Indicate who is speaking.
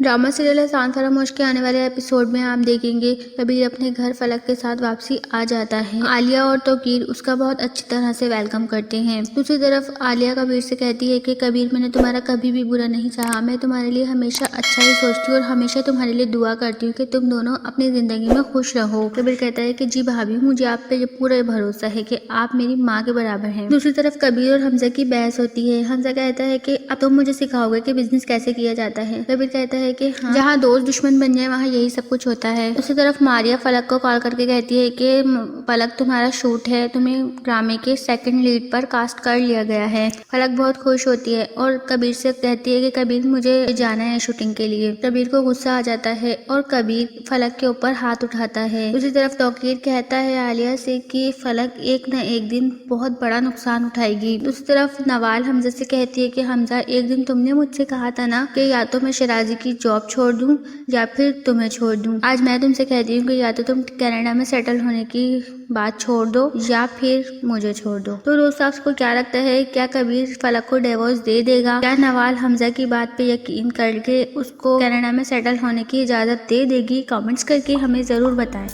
Speaker 1: Drama serial Hasan फरामोश के आने वाले एपिसोड में आप देखेंगे कबीर अपने घर फलक के साथ वापसी आ जाता है। आलिया और तौकीर उसका बहुत अच्छी तरह से वेलकम करते हैं। दूसरी तरफ आलिया कबीर से कहती है कि कबीर, मैंने तुम्हारा कभी भी बुरा नहीं चाहा, मैं तुम्हारे लिए हमेशा अच्छा ही सोचती हूँ और हमेशा तुम्हारे लिए दुआ करती हूँ कि तुम दोनों अपनी जिंदगी में खुश रहो। कबीर कहता है कि जी भाभी, मुझे आप पे पूरा भरोसा है कि आप मेरी माँ के बराबर हैं। दूसरी तरफ कबीर और हमजा की बहस होती है। हमजा कहता है कि अब तुम मुझे सिखाओगे कि बिजनेस कैसे किया जाता है। कबीर कहता है कि हाँ, जहाँ दोस्त दुश्मन बन जाए वहाँ यही सब कुछ होता है। दूसरी तरफ मारिया फलक को कॉल करके कहती है कि फलक, तुम्हारा शूट है, तुम्हें ड्रामे के सेकंड लीड पर कास्ट कर लिया गया है। फलक बहुत खुश होती है और कबीर से कहती है कि कबीर, मुझे जाना है शूटिंग के लिए। कबीर को गुस्सा आ जाता है और कबीर फलक के ऊपर हाथ उठाता है। दूसरी तरफ तौकीर कहता है आलिया से कि फलक एक न एक दिन बहुत बड़ा नुकसान उठाएगी। दूसरी तरफ नवाल हमजा से कहती है कि हमजा, एक दिन तुमने मुझसे कहा था ना कि या तो मैं शराजी की जॉब छोड़ दूं या फिर तुम्हें छोड़ दूं। आज मैं तुमसे कहती हूँ कि या तो तुम कनाडा में सेटल होने की बात छोड़ दो या फिर मुझे छोड़ दो। तो दोस्त, आपको क्या लगता है, क्या कबीर फलक को डिवोर्स दे देगा? क्या नवाल हमजा की बात पे यकीन करके उसको कनाडा में सेटल होने की इजाजत दे देगी? कमेंट्स करके हमें जरूर बताएं।